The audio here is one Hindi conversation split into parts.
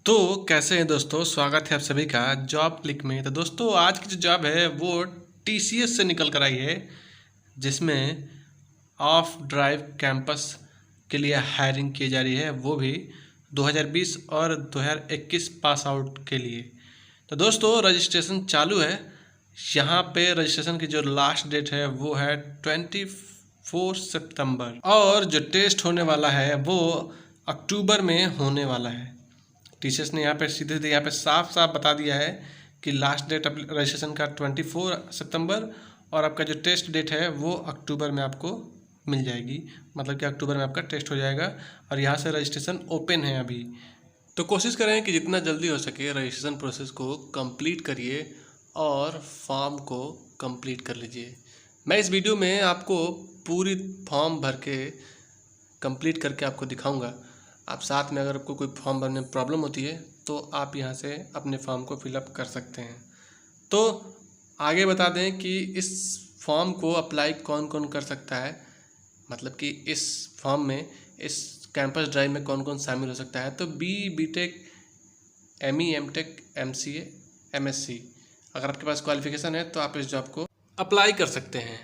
तो कैसे हैं दोस्तों, स्वागत है आप सभी का जॉब क्लिक में। तो दोस्तों आज की जो जॉब है वो टीसीएस से निकल कर आई है, जिसमें ऑफ ड्राइव कैंपस के लिए हायरिंग की जा रही है, वो भी 2020 और 2021 पास आउट के लिए। तो दोस्तों रजिस्ट्रेशन चालू है। यहाँ पे रजिस्ट्रेशन की जो लास्ट डेट है वो है 24 सितंबर, और जो टेस्ट होने वाला है वो अक्टूबर में होने वाला है। टीचर्स ने यहाँ पे सीधे यहाँ पे साफ साफ बता दिया है कि लास्ट डेट रजिस्ट्रेशन का 24 सितंबर और आपका जो टेस्ट डेट है वो अक्टूबर में आपको मिल जाएगी। मतलब कि अक्टूबर में आपका टेस्ट हो जाएगा और यहाँ से रजिस्ट्रेशन ओपन है अभी। तो कोशिश करें कि जितना जल्दी हो सके रजिस्ट्रेशन प्रोसेस को कंप्लीट करिए और फॉर्म को कंप्लीट कर लीजिए। मैं इस वीडियो में आपको पूरी फॉर्म भर के कंप्लीट करके आपको दिखाऊंगा। आप साथ में अगर आपको कोई फॉर्म भरने में प्रॉब्लम होती है तो आप यहाँ से अपने फॉर्म को फिलअप कर सकते हैं। तो आगे बता दें कि इस फॉर्म को अप्लाई कौन कौन कर सकता है, मतलब कि इस फॉर्म में इस कैंपस ड्राइव में कौन कौन शामिल हो सकता है। तो B Tech, ME, M Tech, MCA, MSc, अगर आपके पास क्वालिफिकेशन है तो आप इस जॉब को अप्लाई कर सकते हैं।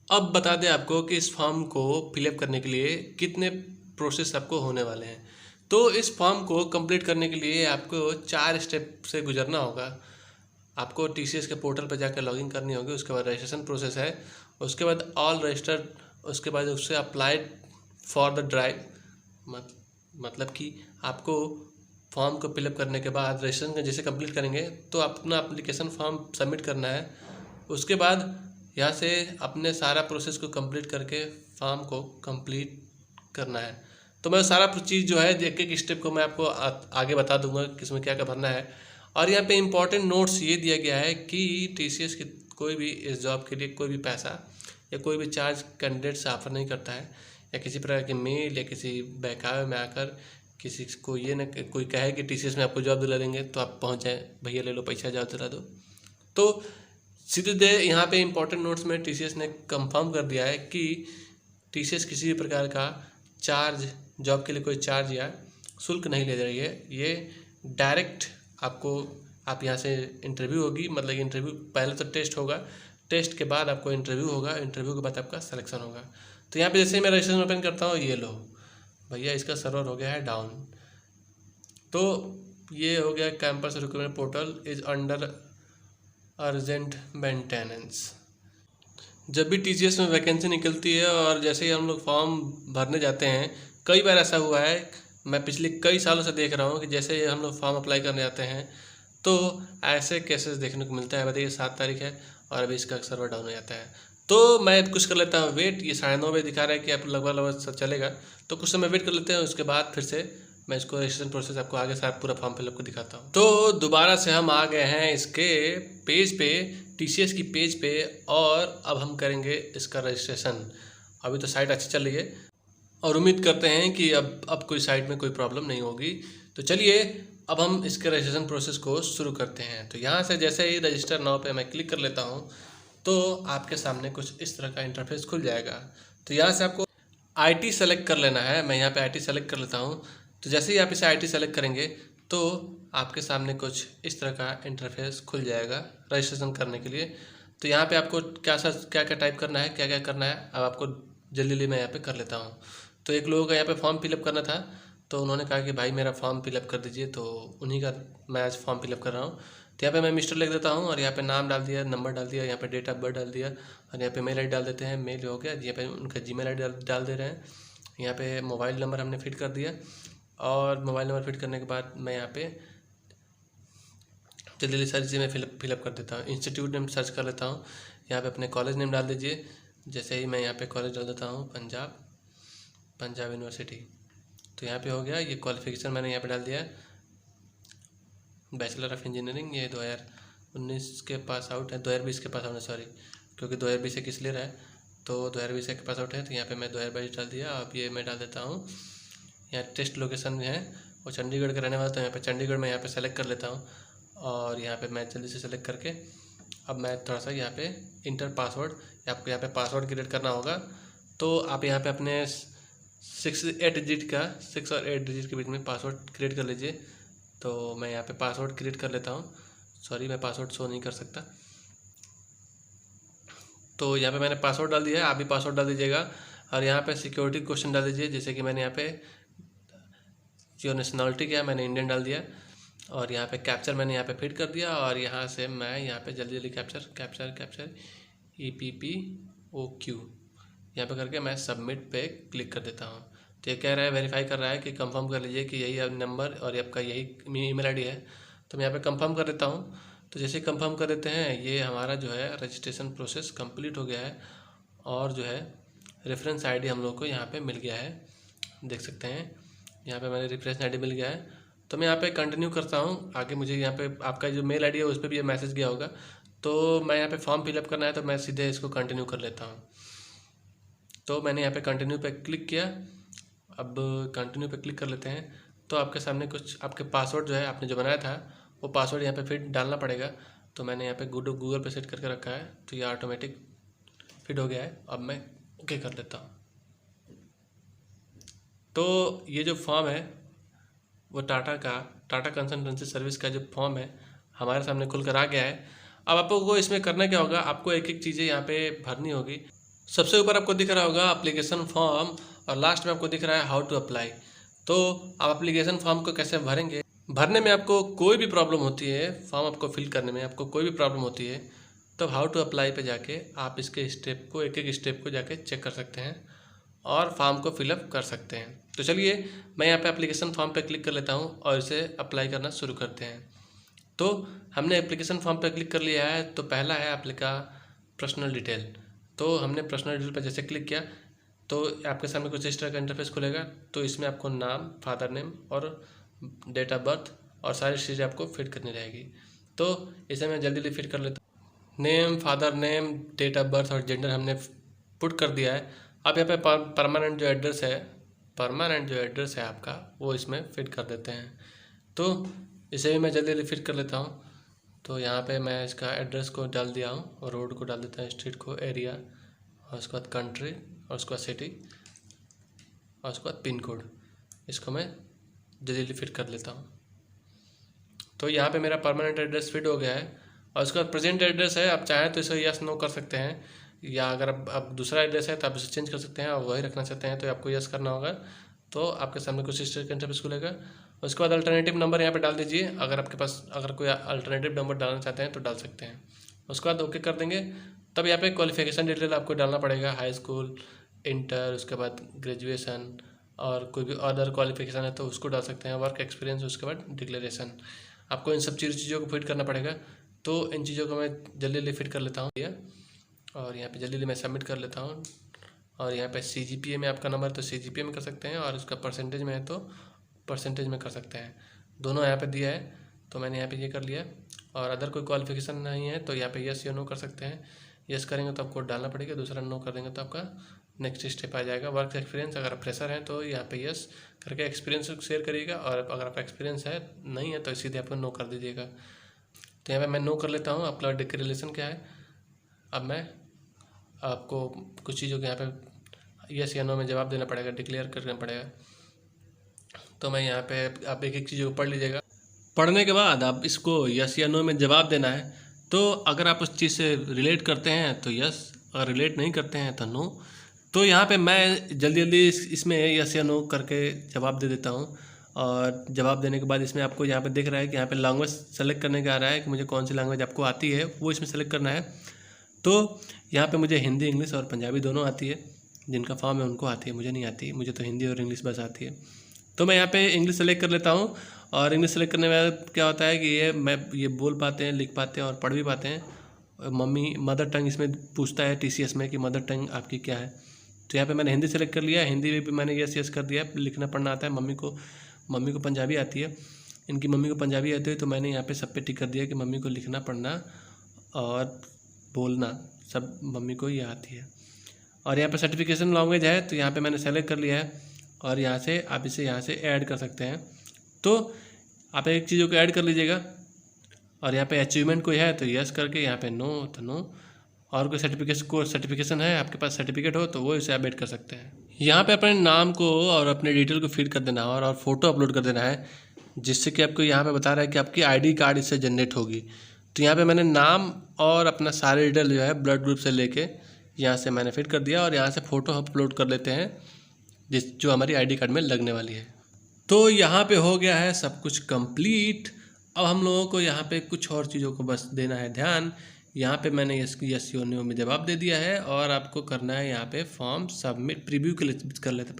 अब बता दें आपको कि इस फॉर्म को फिलअप करने के लिए कितने प्रोसेस आपको होने वाले हैं। तो इस फॉर्म को कंप्लीट करने के लिए आपको 4 स्टेप से गुजरना होगा। आपको टीसीएस के पोर्टल पर जाकर लॉगिन करनी होगी, उसके बाद रजिस्ट्रेशन प्रोसेस है, उसके बाद ऑल रजिस्टर्ड, उसके बाद उससे अप्लाइड फॉर द ड्राइव, मतलब कि आपको फॉर्म को फिलअप करने के बाद रजिस्ट्रेशन जैसे कंप्लीट करेंगे तो अपना एप्लीकेशन फॉर्म सबमिट करना है। उसके बाद यहाँ से अपने सारा प्रोसेस को कंप्लीट करके फॉर्म को कंप्लीट करना है। तो मैं सारा चीज़ जो है एक एक स्टेप को मैं आपको आगे बता दूंगा कि इसमें क्या क्या भरना है। और यहाँ पे इम्पॉर्टेंट नोट्स ये दिया गया है कि टीसीएस की कोई भी इस जॉब के लिए कोई भी पैसा या कोई भी चार्ज कैंडिडेट से ऑफर नहीं करता है, या किसी प्रकार के मेल या किसी बहकावे में आकर किसी को ये न कोई कहे कि टीसीएस में आपको जॉब दिला देंगे तो आप पहुँच जाए, भैया ले लो पैसा जॉब दिला दो। तो सीधे यहाँ पे इम्पोर्टेंट नोट्स में टीसीएस ने कंफर्म कर दिया है कि टीसीएस किसी भी प्रकार का चार्ज, जॉब के लिए कोई चार्ज या शुल्क नहीं ले रही है। ये डायरेक्ट आप यहाँ से इंटरव्यू होगी, मतलब इंटरव्यू पहले तो टेस्ट होगा, टेस्ट के बाद आपको इंटरव्यू होगा, इंटरव्यू के बाद आपका सिलेक्शन होगा। तो यहाँ पे जैसे मैं रजिस्ट्रेशन ओपन करता हूँ, ये लो भैया इसका सर्वर हो गया है डाउन। तो ये हो गया campus recruitment portal is under urgent maintenance. जब भी टीसीएस में वैकेंसी निकलती है और जैसे ही हम लोग फॉर्म भरने जाते हैं, कई बार ऐसा हुआ है, मैं पिछले कई सालों से देख रहा हूँ कि जैसे हम लोग फॉर्म अप्लाई करने जाते हैं तो ऐसे केसेस देखने को मिलता है। बताइए 7 तारीख है और अभी इसका सर्वर डाउन हो जाता है। तो मैं कुछ कर लेता हूँ वेट, ये 9:30 बजे दिखा रहा है कि आप लगभग चलेगा, तो कुछ समय वेट कर लेते हैं। उसके बाद फिर से मैं इसको रजिस्ट्रेशन प्रोसेस आपको आगे सारा पूरा फॉर्म फिलअप को दिखाता हूँ। तो दोबारा से हम आ गए हैं इसके पेज पे, टीसीएस की पेज पे, और अब हम करेंगे इसका रजिस्ट्रेशन। अभी तो साइट अच्छी चल रही है और उम्मीद करते हैं कि अब कोई साइट में कोई प्रॉब्लम नहीं होगी। तो चलिए अब हम इसके रजिस्ट्रेशन प्रोसेस को शुरू करते हैं। तो यहाँ से जैसे ही रजिस्टर नाउ पे मैं क्लिक कर लेता हूँ तो आपके सामने कुछ इस तरह का इंटरफेस खुल जाएगा। तो यहाँ से आपको आईटी सेलेक्ट कर लेना है। मैं यहाँ पे आईटी सेलेक्ट कर लेता हूँ। तो जैसे ही आप इसे आईटी सेलेक्ट करेंगे तो आपके सामने कुछ इस तरह का इंटरफेस खुल जाएगा रजिस्ट्रेशन करने के लिए। तो यहाँ पे आपको क्या क्या टाइप करना है, क्या क्या करना है, अब आपको जल्दी मैं यहाँ पे कर लेता हूँ। तो एक लोगों का यहाँ पे फॉर्म फिलअप करना था, तो उन्होंने कहा कि भाई मेरा फॉर्म फिलअप कर दीजिए, तो उन्हीं का मैं आज फॉर्म फिलअप कर रहा हूँ। तो यहाँ पे मैं मिस्टर लिख देता हूँ और यहाँ पे नाम डाल दिया, नंबर डाल दिया, यहाँ पे डेट ऑफ बर्थ डाल दिया और यहाँ पे मेल आई डाल देते हैं। मेल हो गया, यहाँ पे उनका जीमेल आई डाल दे रहे हैं। यहाँ पे मोबाइल नंबर हमने फिट कर दिया और मोबाइल नंबर फिट करने के बाद मैं यहाँ पे जल्दी सर्च से मैं फिलअप कर देता हूँ। इंस्टीट्यूट नेम सर्च कर लेता हूँ, यहाँ पे अपने कॉलेज नेम डाल दीजिए। जैसे ही मैं यहाँ पे कॉलेज डाल देता हूँ पंजाब यूनिवर्सिटी, तो यहाँ पे हो गया। ये क्वालिफिकेशन मैंने यहाँ पे डाल दिया, बैचलर ऑफ इंजीनियरिंग, ये 2019 के पास आउट है, 2020 के पास आउट है, सॉरी, क्योंकि 2020 किस लिए रहा है, तो 2020 के पास आउट है। तो यहाँ पे मैं 2022 डाल दिया। अब ये मैं डाल देता हूँ, यहाँ टेस्ट लोकेशन है वो चंडीगढ़ के रहने वाला, तो यहाँ पे चंडीगढ़ में यहाँ पे सेलेक्ट कर लेता हूँ और यहाँ पे मैं जल्दी से सेलेक्ट करके अब मैं थोड़ा सा यहाँ पे इंटर पासवर्ड, आपको यहाँ पे पासवर्ड क्रिएट करना होगा। तो आप यहाँ पे अपने 6 और 8 डिजिट के बीच में पासवर्ड क्रिएट कर लीजिए। तो मैं यहाँ पे पासवर्ड क्रिएट कर लेता हूँ। सॉरी, मैं पासवर्ड शो नहीं कर सकता। तो यहाँ पे मैंने पासवर्ड डाल दिया है, आप भी पासवर्ड डाल दीजिएगा। और यहाँ पे सिक्योरिटी क्वेश्चन डाल दीजिए, जैसे कि मैंने यहाँ पे जो नेशनलिटी क्या है मैंने इंडियन डाल दिया। और यहाँ पे कैप्चर मैंने यहाँ पे फिट कर दिया। और यहाँ से मैं यहाँ पे जल्दी जल्दी कैप्चर EPPOQ यहाँ पे करके मैं सबमिट पे क्लिक कर देता हूँ। तो ये कह रहा है, वेरीफाई कर रहा है कि कंफर्म कर लीजिए कि यही नंबर और आपका यही ईमेल आईडी है। तो मैं यहाँ पे कंफर्म कर देता हूँ। तो जैसे कंफर्म कर देते हैं, ये हमारा जो है रजिस्ट्रेशन प्रोसेस कंप्लीट हो गया है। और जो है रेफरेंस आईडी हम लोग को यहाँ पे मिल गया है, देख सकते हैं यहाँ पे मैंने रेफरेंस आईडी मिल गया है। तो मैं यहाँ पे कंटिन्यू करता हूँ आगे। मुझे यहाँ पे आपका जो मेल आईडी है उस पर भी ये मैसेज गया होगा। तो मैं यहाँ पे फॉर्म फिलअप करना है, तो मैं सीधे इसको कंटिन्यू कर लेता हूँ। तो मैंने यहाँ पे कंटिन्यू पे क्लिक किया। अब कंटिन्यू पे क्लिक कर लेते हैं। तो आपके सामने कुछ आपके पासवर्ड जो है आपने जो बनाया था वो पासवर्ड यहाँ पे फिर डालना पड़ेगा। तो मैंने यहाँ पे गूगल पे सेट करके रखा है, तो ये ऑटोमेटिक फिट हो गया है। अब मैं ओके कर लेता हूँ। तो ये जो फॉर्म है वो टाटा कंसल्टेंसी सर्विस का जो फॉर्म है हमारे सामने खुल कर आ गया है। अब आपको इसमें करना क्या होगा, आपको एक एक चीज़ें यहाँ पे भरनी होगी। सबसे ऊपर आपको दिख रहा होगा एप्लीकेशन फॉर्म, और लास्ट में आपको दिख रहा है हाउ टू अप्लाई। तो आप एप्लीकेशन फॉर्म को कैसे भरेंगे, भरने में आपको कोई भी प्रॉब्लम होती है, फॉर्म आपको फिल करने में आपको कोई भी प्रॉब्लम होती है, तो हाउ टू अप्लाई पे जाके आप इसके स्टेप को एक एक स्टेप को जाके चेक कर सकते हैं और फॉर्म को फिलअप कर सकते हैं। तो चलिए मैं यहाँ पे एप्लीकेशन फॉर्म पे क्लिक कर लेता हूँ और इसे अप्लाई करना शुरू करते हैं। तो हमने एप्लीकेशन फॉर्म पे क्लिक कर लिया है। तो पहला है आपका पर्सनल डिटेल। तो हमने पर्सनल डिटेल पर जैसे क्लिक किया तो आपके सामने कुछ इस तरह का इंटरफेस खुलेगा। तो इसमें आपको नाम, फादर नेम और डेट ऑफ बर्थ और सारी चीज़ें आपको फिट करनी रहेगी। तो इसे मैं जल्दी फिट कर लेता हूँ। Name, father name, date of birth और जेंडर हमने पुट कर दिया है। अब यहाँ पे परमानेंट जो एड्रेस है आपका वो इसमें फिट कर देते हैं। तो इसे भी मैं जल्दी फिट कर लेता हूँ। तो यहाँ पे मैं इसका एड्रेस को डाल दिया हूँ और रोड को डाल देता हूँ, स्ट्रीट को, एरिया, और उसके बाद कंट्री, और उसके बाद सिटी, और उसके बाद पिन कोड। इसको मैं जल्दी फिट कर लेता हूँ। तो यहाँ पे मेरा परमानेंट एड्रेस फिट हो गया है। और उसके बाद प्रेजेंट एड्रेस है, आप चाहें तो इसे यस नो कर सकते हैं, या अगर आप दूसरा एड्रेस है तो आप इसे चेंज कर सकते हैं और वही रखना चाहते हैं तो आपको यस करना होगा। तो आपके सामने कुछ इस तरह का इंटरफेस खुलेगा। उसके बाद अल्टरनेटिव नंबर यहाँ पे डाल दीजिए, अगर आपके पास अगर कोई अल्टरनेटिव नंबर डालना चाहते हैं तो डाल सकते हैं। उसके बाद ओके कर देंगे। तब यहाँ पे क्वालिफिकेशन डिटेल आपको डालना पड़ेगा, हाई स्कूल, इंटर, उसके बाद ग्रेजुएशन, और कोई भी अदर क्वालिफिकेशन है तो उसको डाल सकते हैं, वर्क एक्सपीरियंस, उसके बाद डिक्लेरेशन। आपको इन सब चीज़ों को फिट करना पड़ेगा। तो इन चीज़ों को मैं जल्दी जल्दी फिट कर लेता हूँ और यहाँ पे जल्दी जल्दी मैं सबमिट कर लेता हूँ। और यहाँ पे CGPA में आपका नंबर तो CGPA में कर सकते हैं, और उसका परसेंटेज में है तो परसेंटेज में कर सकते हैं। दोनों यहाँ पे दिया है, तो मैंने यहाँ पे ये कर लिया। और अदर कोई क्वालिफिकेशन नहीं है तो यहाँ पे यस या नो कर सकते हैं। यस करेंगे तो आपको डालना पड़ेगा, दूसरा नो कर देंगे तो आपका नेक्स्ट स्टेप आ जाएगा। वर्क एक्सपीरियंस, अगर आप फ्रेशर हैं तो यहाँ पे यस करके एक्सपीरियंस शेयर करिएगा, और अगर आप एक्सपीरियंस है नहीं है तो सीधे आपको नो कर दीजिएगा। तो यहाँ पे मैं नो कर लेता हूँ। आपका डिक्लेरेशन क्या है, अब मैं आपको कुछ चीज़ों के यहाँ पे यस या नो में जवाब देना पड़ेगा, डिक्लेयर करना पड़ेगा। तो मैं यहाँ पे आप एक एक चीज़ों को पढ़ लीजिएगा। पढ़ने के बाद आप इसको यस या नो में जवाब देना है। तो अगर आप उस चीज़ से रिलेट करते हैं तो यस, अगर रिलेट नहीं करते हैं तो नो। तो यहाँ पे मैं जल्दी जल्दी इसमें यस या नो करके जवाब दे देता हूँ। और जवाब देने के बाद इसमें आपको यहाँ पे दिख रहा है कि यहाँ पे लैंग्वेज सेलेक्ट करने का आ रहा है कि मुझे कौन सी लैंग्वेज आपको आती है वो इसमें सेलेक्ट करना है। तो यहाँ पे मुझे हिंदी, इंग्लिश और पंजाबी दोनों आती है। जिनका फॉर्म है उनको आती है, मुझे नहीं आती, मुझे तो हिंदी और इंग्लिश बस आती है। तो मैं यहाँ पे इंग्लिश सेलेक्ट कर लेता हूँ। और इंग्लिश सेलेक्ट करने में क्या होता है कि ये बोल पाते हैं, लिख पाते हैं और पढ़ भी पाते हैं। मदर टंग इसमें पूछता है TCS में कि मदर टंग आपकी क्या है। तो यहाँ पे मैंने हिंदी सेलेक्ट कर लिया। हिंदी में भी मैंने यस कर दिया। लिखना पढ़ना आता है। मम्मी को पंजाबी आती है, इनकी मम्मी को पंजाबी आती है। तो मैंने यहाँ पे सब पे टिक कर दिया कि मम्मी को लिखना पढ़ना और बोलना सब मम्मी को ये आती है। और यहाँ पे सर्टिफिकेशन लैंग्वेज है तो यहाँ पे मैंने सेलेक्ट कर लिया है। और यहाँ से आप इसे यहाँ से ऐड कर सकते हैं। तो आप एक चीज़ों को ऐड कर लीजिएगा। और यहाँ पे अचीवमेंट कोई है तो यस करके, यहाँ पे नो तो नो। और कोई सर्टिफिकेशन है आपके पास, सर्टिफिकेट हो तो वो इसे आप ऐड कर सकते हैं। यहाँ पे अपने नाम को और अपने डिटेल को फिट कर देना और फोटो अपलोड कर देना है। जिससे कि आपको यहाँ पे बता रहा है कि आपकी आईडी कार्ड इससे जनरेट होगी। तो यहाँ पे मैंने नाम और अपना सारे डिटेल जो है ब्लड ग्रुप से लेके यहाँ से मैंने फिट कर दिया और यहाँ से फ़ोटो अपलोड कर लेते हैं जो हमारी आईडी कार्ड में लगने वाली है। तो यहाँ पे हो गया है सब कुछ कंप्लीट। अब हम लोगों को यहाँ पे कुछ और चीज़ों को बस देना है ध्यान। यहाँ पे मैंने यस या नो में जवाब दे दिया है और आपको करना है यहाँ पे फॉर्म सबमिट। प्रीव्यू के लिए कर लेते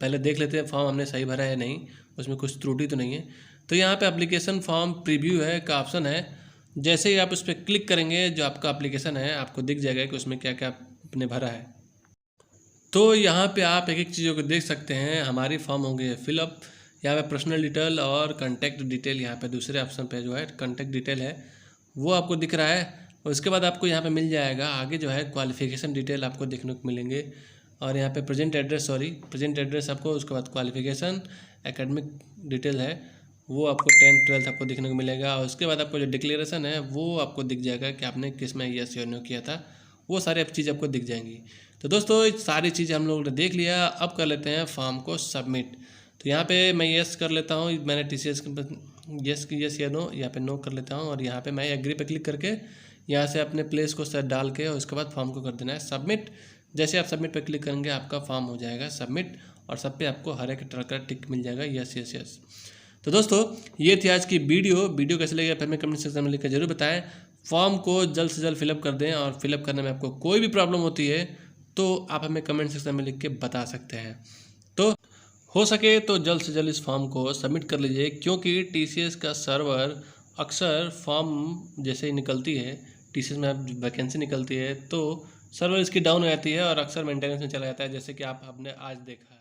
पहले देख लेते हैं फॉर्म हमने सही भरा है नहीं, उसमें कुछ त्रुटि तो नहीं है। तो यहाँ पे एप्लीकेशन फॉर्म प्रीव्यू है का ऑप्शन है। जैसे ही आप उस पर क्लिक करेंगे जो आपका एप्लीकेशन है आपको दिख जाएगा कि उसमें क्या क्या आपने भरा है। तो यहाँ पे आप एक एक चीज़ों को देख सकते हैं। हमारी फॉर्म हो गई है फिलअप। यहाँ पे पर्सनल डिटेल और कॉन्टैक्ट डिटेल यहाँ पे दूसरे ऑप्शन पे जो है कॉन्टैक्ट डिटेल है वो आपको दिख रहा है। और उसके बाद आपको यहाँ पे मिल जाएगा आगे जो है क्वालिफ़िकेशन डिटेल आपको देखने को मिलेंगे। और यहाँ पे प्रेजेंट एड्रेस आपको, उसके बाद क्वालिफ़िकेशन, एकेडमिक डिटेल है वो आपको 10th 12th आपको देखने को मिलेगा। और उसके बाद आपको जो डिक्लेरेशन है वो आपको दिख जाएगा कि आपने किस में यस या नो किया था, वो सारी चीज़ आपको दिख जाएंगी। तो दोस्तों सारी चीज़ें हम लोगों ने देख लिया। अब कर लेते हैं फॉर्म को सबमिट। तो यहाँ पे मैं यस कर लेता हूँ, मैंने TCS यस या नो यहाँ पे नो कर लेता हूँ और यहाँ पे मैं एग्री पे क्लिक करके यहाँ से अपने प्लेस को सर डाल के और उसके बाद फॉर्म को कर देना है सबमिट। जैसे आप सबमिट पे क्लिक करेंगे आपका फॉर्म हो जाएगा सबमिट और सब पे आपको हर एक तरह का टिक मिल जाएगा यस यस यस। तो दोस्तों ये थी आज की वीडियो कैसे लगे फिर मैं कमेंट सेक्शन में लिखकर जरूर बताएं। फॉर्म को जल्द से जल्द फिलअप कर दें और फिलअप करने में आपको कोई भी प्रॉब्लम होती है तो आप हमें कमेंट सेक्शन में लिख के बता सकते हैं। तो हो सके तो जल्द से जल्द इस फॉर्म को सबमिट कर लीजिए, क्योंकि TCS का सर्वर अक्सर फॉर्म जैसे ही निकलती है, TCS में वैकेंसी निकलती है तो सर्वर इसकी डाउन हो जाती है और अक्सर मेंटेनेंस में चला जाता है, जैसे कि आपने आज देखा है।